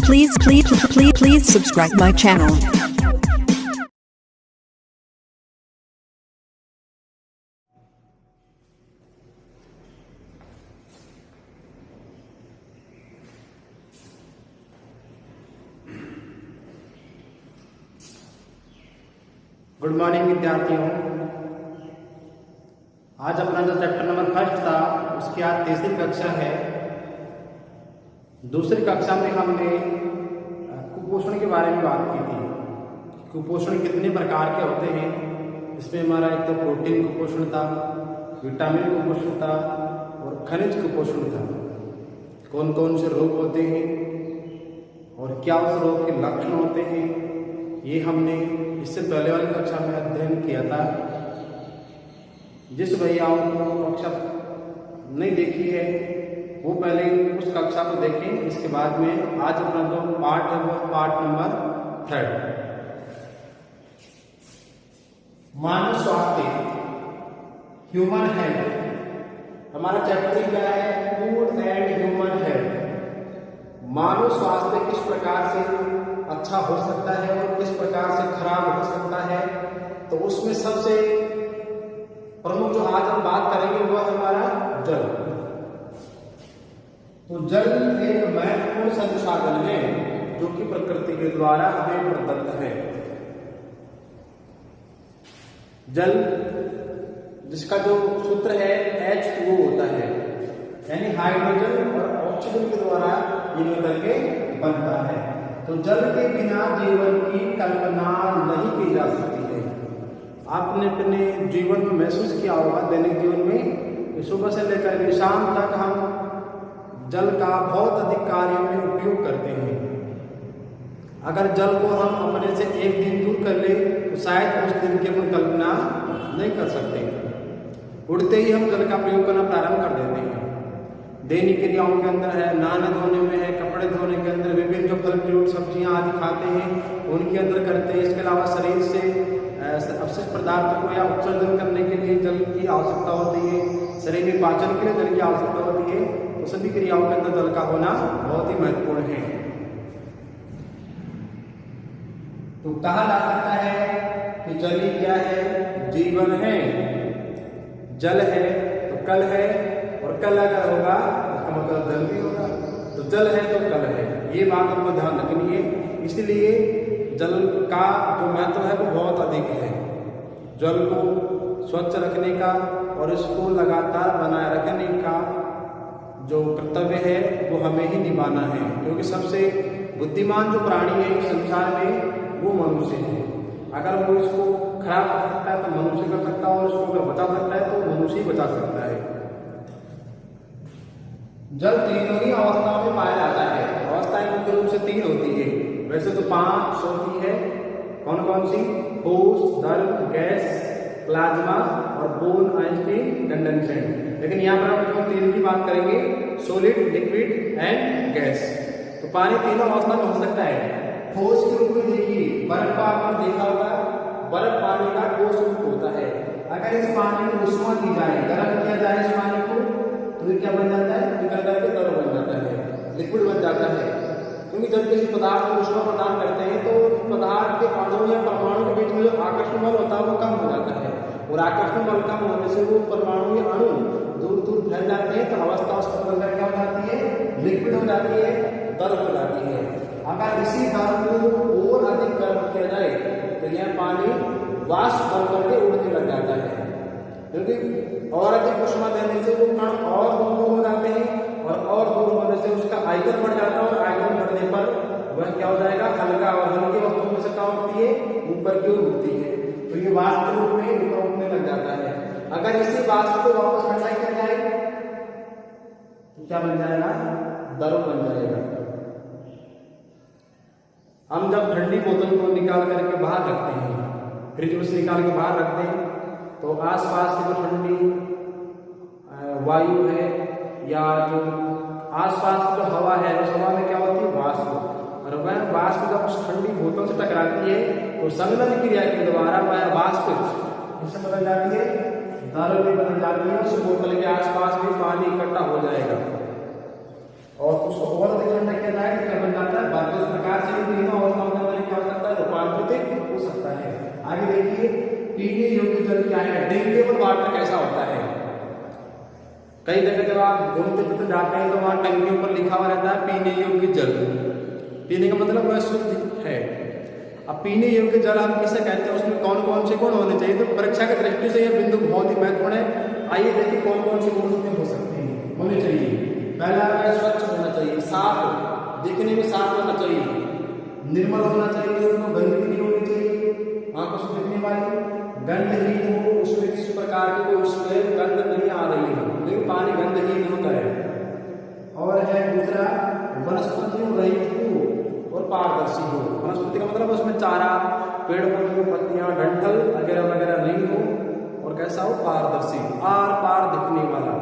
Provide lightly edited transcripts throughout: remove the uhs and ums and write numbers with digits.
Please subscribe my channel. Good morning विद्यार्थियों। आज अपना जो चैप्टर नंबर फर्स्ट था उसकी आज तीसरी कक्षा है। दूसरी कक्षा में हमने कुपोषण के बारे में बात की थी। कुपोषण कितने प्रकार के होते हैं। इसमें हमारा एक तो प्रोटीन कुपोषण था, विटामिन कुपोषण था और खनिज कुपोषण था। कौन कौन से रोग होते हैं और क्या उस रोग के लक्षण होते हैं, ये हमने इससे पहले वाली कक्षा में अध्ययन किया था। जिस भैयाओं को कक्षा नहीं देखी है वो पहले उस कक्षा को देखें। इसके बाद में आज अपना जो पार्ट है वो पार्ट नंबर 3, मानव स्वास्थ्य, ह्यूमन हेल्थ। हमारा चैप्टर क्या है? Food and human health. मानव स्वास्थ्य किस प्रकार से अच्छा हो सकता है और किस प्रकार से खराब हो सकता है, तो उसमें सबसे प्रमुख जो आज हम बात करेंगे वो हमारा जल। तो जल एक महत्वपूर्ण संसाधन है जो कि प्रकृति के द्वारा हमें प्रदत्त है। जल जिसका जो सूत्र है H2O होता है, यानी हाइड्रोजन और ऑक्सीजन के द्वारा ये मिलकर के बनता है। तो जल के बिना जीवन की कल्पना नहीं की जा सकती है। आपने अपने जीवन में महसूस किया होगा, दैनिक जीवन में, कि सुबह से लेकर के शाम तक हम जल का बहुत अधिक कार्यों में उपयोग करते हैं। अगर जल को हम अपने से एक दिन दूर कर ले तो शायद उस दिन की हम कल्पना नहीं कर सकते। उड़ते ही हम जल का प्रयोग करना प्रारंभ कर देते हैं। दैनिक क्रियाओं के अंदर है, नहाने धोने में है, कपड़े धोने के अंदर, विभिन्न जो फल फ्रूट सब्जियां आदि खाते हैं उनके अंदर करते हैं। इसके अलावा शरीर से अपशिष्ट पदार्थों को या उत्सर्जन करने के लिए जल की आवश्यकता होती है। शरीर में पाचन के लिए जल की आवश्यकता होती है। तो सभी क्रियाओं के अंदर जल का होना बहुत ही महत्वपूर्ण है। तो कहा जा सकता है कि जल ही क्या है? जीवन है। जल है तो कल है, और कल अगर होगा इसका मतलब जल भी होगा। तो जल है तो कल है, ये बात हमको ध्यान रखनी है। इसलिए जल का जो महत्व है वो बहुत अधिक है। जल को स्वच्छ रखने का और इसको लगातार बनाए रखने का जो कर्तव्य है वो हमें ही निभाना है, क्योंकि सबसे बुद्धिमान जो प्राणी है इस संसार में वो मनुष्य है। अगर वो इसको खराब कर सकता है तो मनुष्य कर सकता है, और इसको अगर बचा सकता है तो मनुष्य ही बचा सकता है। जल तीनों ही अवस्थाओं में पाया जाता है। अवस्थाएं मुख्य रूप से 3 होती है, वैसे तो 5 होती है। कौन कौन सी? ठोस, तरल, गैस, प्लाज्मा और बोन आइंस्टीन कंडेंसेंट। लेकिन यहाँ पर हम 3 की बात करेंगे, सॉलिड, लिक्विड एंड गैस। तो पानी तीनों अवस्था में हो सकता है। ठोस के रूप में देखिए, बर्फ का आपने देखा होगा, बर्फ पानी का ठोस रूप होता है। अगर इस पानी को उष्मा दी जाए, गर्म किया जाए इस पानी को, तो ये क्या बन जाता है? पिघल करके तरल बन जाता है, लिक्विड बन जाता है। क्योंकि जब किसी पदार्थ को उष्मा प्रदान करते हैं तो पदार्थ के अणु या परमाणु के बीच में जो आकर्षण बल होता है वो कम हो जाता है, और आकर्षण बल कम होने से वो परमाणु या अणु दूर दूर फैल जाते हैं। तो अवस्था उसका बदल क्या हो जाती है? लिक्विड हो जाती है, तरल हो जाती है। अगर इसी तरल को और अधिक गर्म किया जाए तो यह पानी वाष्प बन करके उड़ने लग जाता है, क्योंकि और अधिक उष्मा देने से वो कण और दूर हो जाते हैं, और दूर होने से उसका आयतन बढ़ जाता है, और आयतन बढ़ने पर वह क्या हो जाएगा? हल्का, और हल्के वस्तुओं में से क्या होती है? ऊपर की ओर उठती है। तो ये वाष्प रूप में ऊपर उठने लग जाता है। अगर इसी वाष्प को वापस ठंडा किया जाए तो क्या बन जाएगा? द्रव बन जाएगा। हम जब ठंडी बोतल को निकाल करके बाहर रखते हैं, फ्रिज में से निकाल के बाहर रखते हैं, तो आसपास की जो ठंडी वायु है या जो आसपास की जो हवा है उस हवा में क्या होती है? वाष्प। और वह वाष्प जब उस ठंडी बोतल से टकराती है तो संघनन क्रिया के द्वारा वह वाष्प इससे बदल जाती है, तरल में बदल जाती है। उस बोतल के आसपास भी पानी इकट्ठा हो जाएगा। और उसको और अधिक ठंडा किया जाए तो क्या बन जाता है बर्फ। इस प्रकार से तीनों अवस्थाओं के अंदर क्या हो सकता है, रूपांतरित हो सकता है। आगे देखिए पीने योग्य जल क्या है, ड्रिंकेबल वाटर कैसा होता है। कई जगह जब आप घूमते फिरते जाते हैं तो वहां टंकियों पर लिखा हुआ रहता है पीने योग्य जल। पीने का मतलब वह शुद्ध है। अब पीने योग्य जल हम किसे कहते हैं, उसमें कौन कौन से गुण होने चाहिए, तो परीक्षा की दृष्टि से यह बिंदु बहुत ही महत्वपूर्ण है। आइए देखिए कौन कौन से गुण उसमें हो सकते हैं, होने चाहिए। पहला है स्वच्छ होना चाहिए, साफ, दिखने में साफ होना चाहिए, निर्मल होना चाहिए, उसमें गंदगी नहीं होनी चाहिए, आंखों से दिखने वाली, गंधहीन हो, उसमें किसी प्रकार की कोई उसमें गंध नहीं आ रही हो, लेकिन पानी गंधहीन होता है। और है दूसरा वनस्पतियों रहित हो और पारदर्शी हो। वनस्पति का मतलब उसमें चारा, पेड़ पौधे की पत्तियां, डंठल वगैरह वगैरह नहीं हो, और कैसा हो, पारदर्शी, आर पार दिखने वाला।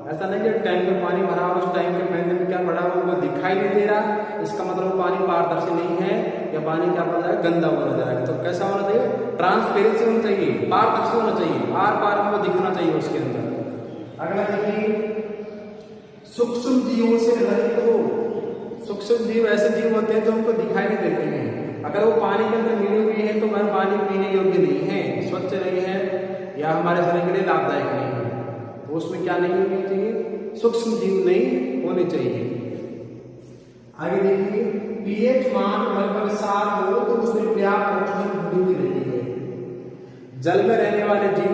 ऐसा नहीं कि टैंक में पानी भरा हो, उस टैंक के अंदर क्या पड़ा हो वो दिखाई नहीं दे रहा, इसका मतलब पानी पारदर्शी नहीं है, या पानी क्या बन जाएगा, गंदा बन जाएगा। तो कैसा होना चाहिए, ट्रांसपेरेंसी होनी चाहिए, पारदर्शी होना चाहिए, आर पार को दिखना चाहिए उसके अंदर। अगला देखिए सूक्ष्म जीवों से रहित हो। सूक्ष्म जीव ऐसे जीव होते हैं जो हमको दिखाई नहीं देते हैं। अगर वो पानी के अंदर मिले हुए हैं तो वह पानी पीने योग्य नहीं है, स्वच्छ नहीं है, या हमारे शरीर के लिए लाभदायक नहीं है। तो उसमें क्या नहीं होनी चाहिए, सूक्ष्म जीव नहीं होने चाहिए। आगे देखिए पीएच मान लगभग 7 हो तो उसमें पर्याप्त ऑक्सीजन भरी हुई रहती है। जल में रहने वाले जीव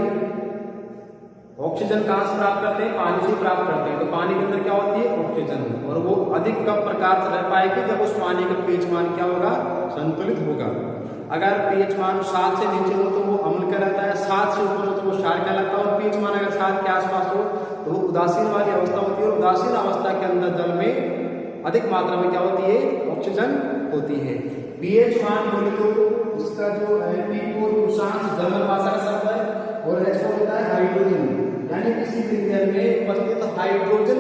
ऑक्सीजन कहां से प्राप्त करते हैं, पानी से प्राप्त करते हैं। तो पानी के अंदर क्या होती है, ऑक्सीजन, और वो अधिक कम प्रकार से रह पाएगी जब उस पानी का पीएच मान क्या होगा, संतुलित होगा। अगर पीएच मान 7 से नीचे हो तो वो अम्ल कहलाता है, 7 से ऊपर हो तो वो क्षार कहलाता है, और पीएच मान अगर 7 के आसपास हो तो वो उदासीन वाली अवस्था होती है। और उदासीन अवस्था के अंदर जल में अधिक मात्रा में क्या होती है, ऑक्सीजन होती है। पीएच मान बोले तो इसका जो है पी को जर्मन भाषा का शब्द है, और एच होता है हाइड्रोजन, यानी किसी भी जल में उपस्थित हाइड्रोजन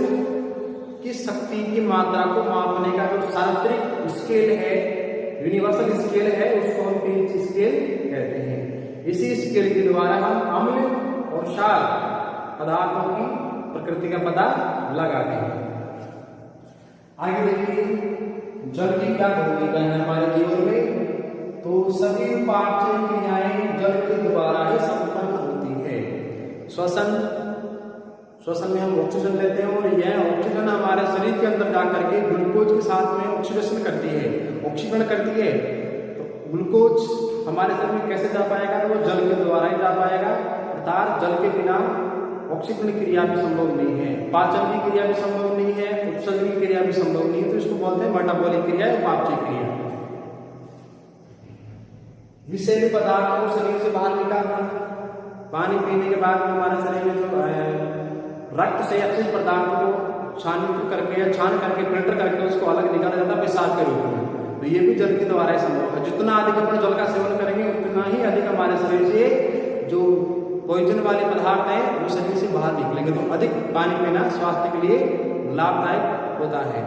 की शक्ति की मात्रा को मापने का जो सार्वत्रिक स्केल है, यूनिवर्सल स्केल है, उसको हम पीएच स्केल कहते हैं। इसी स्केल के द्वारा हम अम्ल और क्षार पदार्थों की प्रकृति का पता लगाते हैं। आगे देखिए जल की क्या भूमिका है हमारे जीवन में, तो सभी पाचन क्रियाएं जल के द्वारा ही संपन्न होती है। श्वसन में हम ऑक्सीजन लेते हैं, और यह ऑक्सीजन हमारे शरीर के अंदर जाकर के ग्लूकोज के साथ में ऑक्सीडेशन करती है, ऑक्सीकरण करती है। तो ग्लूकोज हमारे शरीर में कैसे जा पाएगा, तो वो जल के द्वारा ही जा पाएगा, अर्थात जल के बिना ऑक्सीकरण क्रिया भी संभव नहीं है, पाचन की क्रिया भी संभव नहीं है, उत्सर्जन की क्रिया भी संभव नहीं है। तो इसको बोलते हैं मेटाबॉलिक क्रिया, उपापचय क्रिया। विषैले पदार्थों को शरीर से बाहर निकालना, पानी पीने के बाद में हमारे शरीर में जो रक्त से अपशिष्ट पदार्थों को छान करके या छान करके फिल्टर करके उसको अलग निकाला जाता है पेशाब के रूप में। तो ये भी जल के द्वारा संभव है। जितना अधिक अपन जल का सेवन करेंगे उतना ही अधिक हमारे शरीर से जो पॉइजन वाले पदार्थ हैं वो शरीर से बाहर निकलेंगे। तो अधिक पानी पीना स्वास्थ्य के लिए लाभदायक होता है।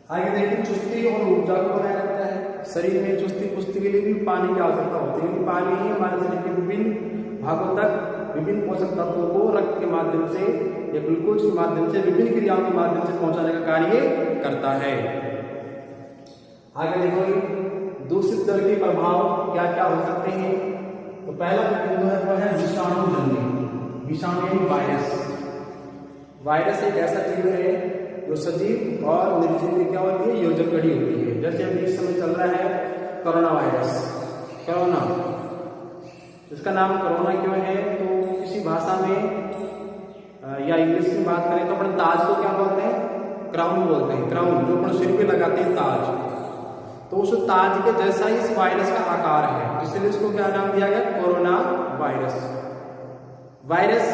आगे देखिए चुस्ती और ऊर्जा को बनाए रखता है। शरीर में चुस्ती पुस्ती के लिए भी पानी की आवश्यकता होती है, क्योंकि पानी ही हमारे शरीर के विभिन्न भागों तक विभिन्न पोषक तत्वों को रक्त के माध्यम से या ग्लूकोज के माध्यम से विभिन्न क्रियाओं के माध्यम से पहुंचाने का कार्य करता है। आगे देखो दूषित जल के प्रभाव क्या क्या हो सकते हैं। तो पहला जो बिंदु है वो है विषाणु जन्य, विषाणु वायरस। वायरस एक ऐसा जीव है जो सजीव और निर्जीव क्या होती है, योजक कड़ी होती है। जैसे अभी इस समय चल रहा है कोरोना वायरस, कोरोना, इसका नाम कोरोना क्यों है, तो किसी भाषा में या इंग्लिश में बात करें तो अपन ताज को क्या बोलते हैं, क्राउन बोलते हैं। क्राउन जो अपन सिर पे लगाते हैं ताज, तो उस ताज के जैसा ही इस वायरस का आकार है, इसलिए इसको क्या नाम दिया गया, कोरोना वायरस। वायरस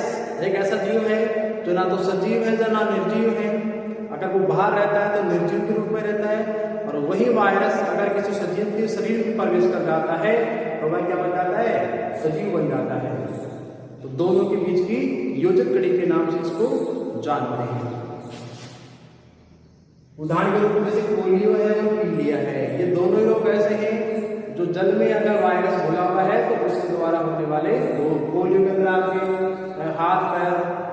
एक ऐसा जीव है जो ना तो सजीव है ना निर्जीव है। अगर वो बाहर रहता है तो निर्जीव के रूप में रहता है, और वही वायरस अगर किसी सजीव के शरीर में प्रवेश कर जाता है तो वह क्या बन जाता है, सजीव बन जाता है। तो दोनों के बीच की योजक कड़ी के नाम से इसको जानते हैं। उदाहरण के रूप में जैसे पोलियो है और पीलिया है, ये दोनों लोग ऐसे हैं जो जल में अगर वायरस घुला हुआ है तो उसके द्वारा होने वाले पोलियो के अंदर आपके हाथ पैर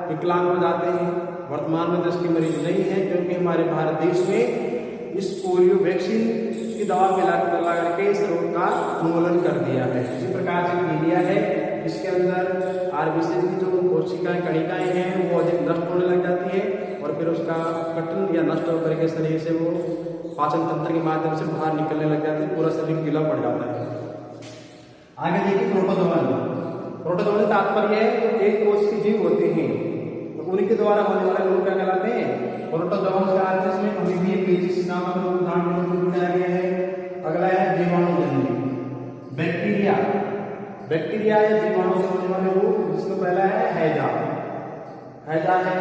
विकलांग हो जाते हैं, वर्तमान में तो इसकी मरीज नहीं है, क्योंकि हमारे भारत देश में इस पोलियो वैक्सीन की दवा मिला करके इस रोग का उन्मूलन कर दिया है। इसी प्रकार से मीडिया है, इसके अंदर आरबीसी की जो कोशिकाएं कणिकाएं हैं वो अधिक नष्ट होने लग जाती है और फिर उसका पतन या नष्ट होकर के शरीर से वो पाचन तंत्र के माध्यम से बाहर निकलने लग जाती है, पूरा शरीर गीला पड़ जाता है। आगे देखिए प्रोटोजोअल। प्रोटोजोअल तात्पर्य है एक कोष के जीव होते हैं, तो उनके द्वारा होने वाले रोग क्या कहलाते हैं? प्रोटोजोअल का अर्थ इसमें अमीबिक पेजिस नामक रोग उदाहरण के रूप में दिया गया है। अगला है जीवाणुजन्य। बैक्टीरिया, बैक्टीरिया या जीवाणु से होने वाले रोग, जिसमें पहला है हैजा। हैजा है,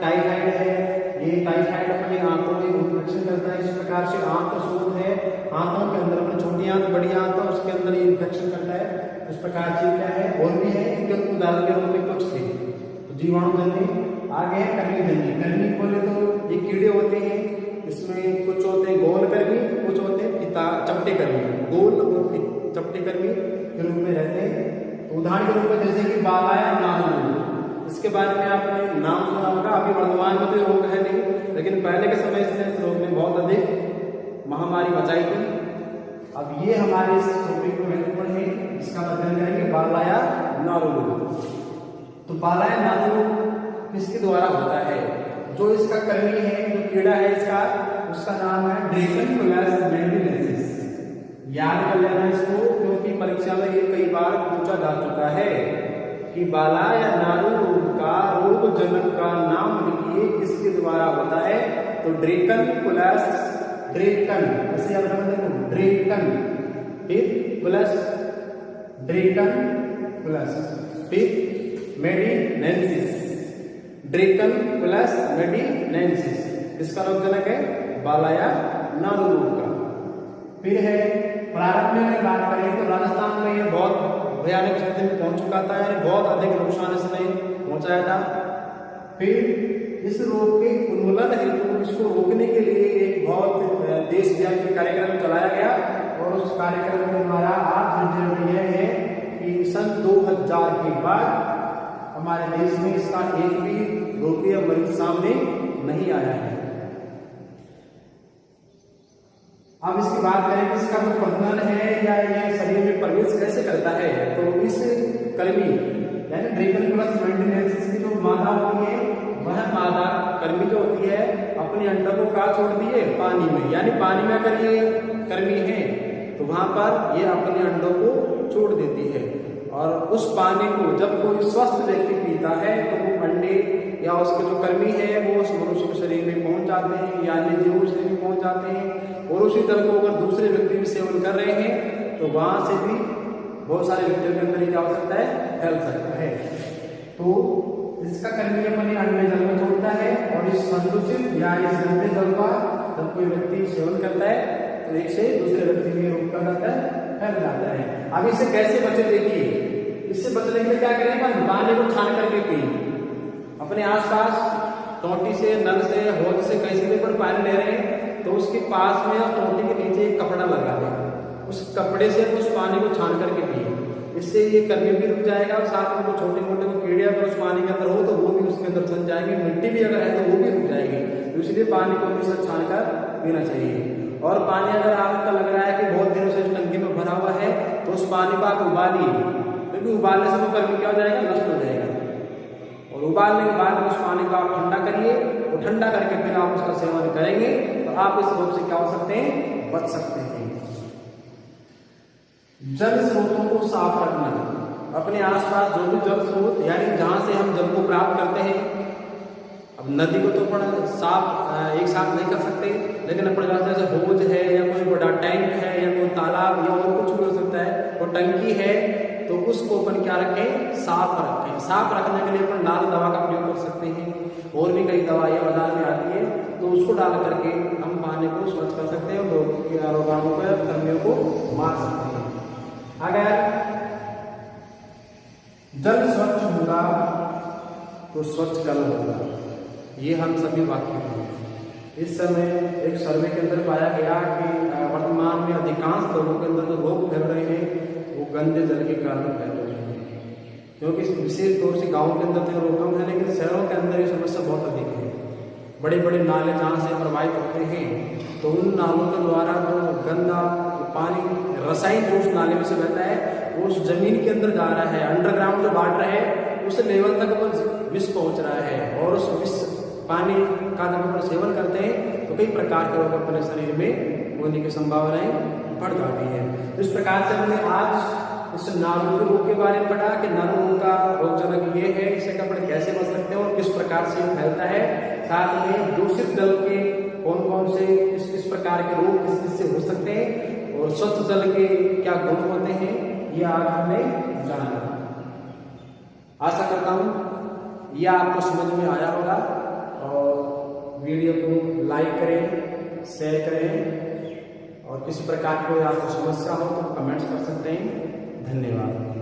टाइफाइड है। ये टाइफाइड अपनी आंतों में इन्फेक्शन करता है। इस प्रकार से आंत शोथ है, आंतों के अंदर अपनी छोटी आंत बड़ी आंत है उसके अंदर ये इन्फेक्शन करता है। इस प्रकार से क्या है और भी है, इनके उदाहरण के रूप में कुछ थे। तो जीवाणुजन्य। आगे है कर्मीजन्य। कर्मी बोले तो ये कीड़े होते हैं, इसमें कुछ होते हैं गोल कर्मी, कुछ होते हैं चपटे कर्मी। गोल और चपटे कर्मी के रूप में रहते हैं। तो उदाहरण के रूप में जैसे कि बालाया नादू, इसके बारे में आपने नाम सुना होगा। अभी वर्तमान में तो रोग है नहीं, लेकिन पहले के समय से इस रोग ने बहुत अधिक महामारी मचाई थी। अब ये हमारे इस टॉपिक में महत्वपूर्ण है, इसका अध्ययन करेंगे बालाया नादू। तो बालाया नादू किसके द्वारा होता है? जो इसका कर्मी है, जो कीड़ा है इसका, उसका नाम है ड्रेकनकुलस मेंडिनेसिस। याद कर लेना इसको, क्योंकि परीक्षा में ये कई बार पूछा जा चुका है कि बालाया नादू रोग का रोग जनक का नाम लिखिए, किसके द्वारा होता है? तो ड्रेकनकुलस, ड्रेकन ऐसे आप देखो, ड्रेकन फिर प्लस ड्रेकनकुलस फिर मेडिनेसिस। ड्रेकनकुलस मेडिनेसिस इसका रोग जनक है बालाया नादू रोग का। फिर है प्रारंभ में बात करें तो राजस्थान में ये बहुत भयानक स्थिति में पहुंच चुका था, यानी बहुत अधिक नुकसान इसने पहुंचाया था। फिर इस रोग के उन्मूलन हेतु इसको रोकने के लिए एक बहुत देशव्यापी कार्यक्रम चलाया गया और उस कार्यक्रम के द्वारा आज यह है कि सन 2000 के बाद हमारे देश में इसका एक भी रोगी या मरीज सामने नहीं आया है। अब इसकी बात करें कि इसका जो प्रबंधन है या ये शरीर में प्रवेश कैसे करता है, तो इस कर्मी यानी ड्रेकनकुलस मेंडिनेसिस की जो मादा होती है, वह मादा कर्मी जो होती है अपने अंडों को का छोड़ दिए पानी में, यानी पानी में अगर ये कर्मी है तो वहां पर ये अपने अंडों को छोड़ देती है और उस पानी को जब कोई स्वस्थ व्यक्ति पीता है तो वो अंडे या उसके जो कर्मी है वो उस मनुष्य के शरीर में पहुंच जाते हैं या अन्य जीवों शरीर में पहुंच जाते हैं। और उसी तरह को अगर दूसरे व्यक्ति भी सेवन कर रहे हैं तो वहां से भी बहुत सारे व्यक्तियों के अंदर क्या हो सकता है, फैल सकता है। तो इसका कर्मी अपने अंडे जल में छोड़ता है और इस संदूषित या इस गंदे जल का जब कोई व्यक्ति सेवन करता है तो एक से दूसरे व्यक्ति में रोग कर जाता है, फैल जाता है। अब इससे कैसे बचे? देखिए, इससे बचने के लिए क्या करें? पानी को छान करके पिए। अपने आसपास टोटी से, नल से, हौज से, कहीं से भी पर पानी ले रहे हैं तो उसके पास में टोटी के नीचे एक कपड़ा लगा दें, उस कपड़े से उस पानी को छान करके पिए। इससे ये कर्मी भी रुक जाएगा और साथ में छोटे मोटे कीड़े अगर उस पानी के अंदर हो तो वो भी उसके अंदर चल जाएंगे, मिट्टी भी अगर है तो वो भी रुक जाएगी। तो इसलिए पानी को हमेशा छान कर पीना चाहिए। और पानी अगर आपका लग रहा है कि बहुत दिनों से इस टंकी में भरा हुआ है तो उस पानी को आप उबालिए, क्योंकि उबालने से वो कर्मी क्या हो जाएगा, नष्ट हो जाएगा। और उबालने के बाद उस पानी को आप ठंडा करिए और ठंडा करके फिर आप उसका सेवन करेंगे तो आप इस रोग से क्या हो सकते हैं, बच सकते हैं। जल स्रोतों को साफ रखना, अपने आसपास जो भी जल स्रोत यानी जहां से हम जल को प्राप्त करते हैं, अब नदी को तो अपन साफ एक साथ नहीं कर सकते, लेकिन अपन जैसे हौज है या कोई बड़ा टैंक है या कोई तालाब या और कुछ भी हो सकता है, वो टंकी है तो उसको अपन क्या रखें, साफ रखें। साफ रखने के लिए अपन लाल दवा का प्रयोग कर सकते हैं, और भी कई दवाइयाँ बाजार में आती है तो उसको डाल करके हम पानी को स्वच्छ कर सकते हैं और रोगाणु को या कर्मियों को मार सकते हैं। अगर जल स्वच्छ होगा तो स्वच्छ कल होगा, ये हम सभी वाकिफ हैं। इस समय एक सर्वे के अंदर पाया गया कि वर्तमान में अधिकांश लोगों के अंदर जो रोग फैल रहे हैं वो गंदे जल के कारण फैल रहे हैं, क्योंकि विशेष तौर से गाँव के अंदर तो रोग कम है, लेकिन शहरों के अंदर ये समस्या बहुत अधिक है। बड़े बड़े नाले जहाँ से प्रवाहित होते हैं तो उन नालों के द्वारा जो गंदा पानी रसायन जो उस नाले में से बहता है वो उस जमीन के अंदर जा रहा है, अंडरग्राउंड जो वाटर है उस लेवल तक वो विष पहुंच रहा है। और उस विष पानी का जब अपन सेवन करते हैं तो कई प्रकार के रोग अपने शरीर में होने की संभावनाएं बढ़ जाती है। तो इस प्रकार से हमने आज इस नाड़ू के रोग के बारे में पढ़ा कि नाड़ू का रोगजनक ये है, इससे अपन कैसे बच सकते हैं और किस प्रकार से फैलता है। साथ में दूषित जल के कौन कौन से किस प्रकार के रोग किस किस से हो सकते हैं और स्वच्छ जल के क्या गुण होते हैं, ये आज हमने जाना। आशा करता हूँ यह आपको समझ में आया होगा और वीडियो को लाइक करें, शेयर करें और किसी प्रकार की आपको समस्या हो तो कमेंट्स कर सकते हैं। धन्यवाद।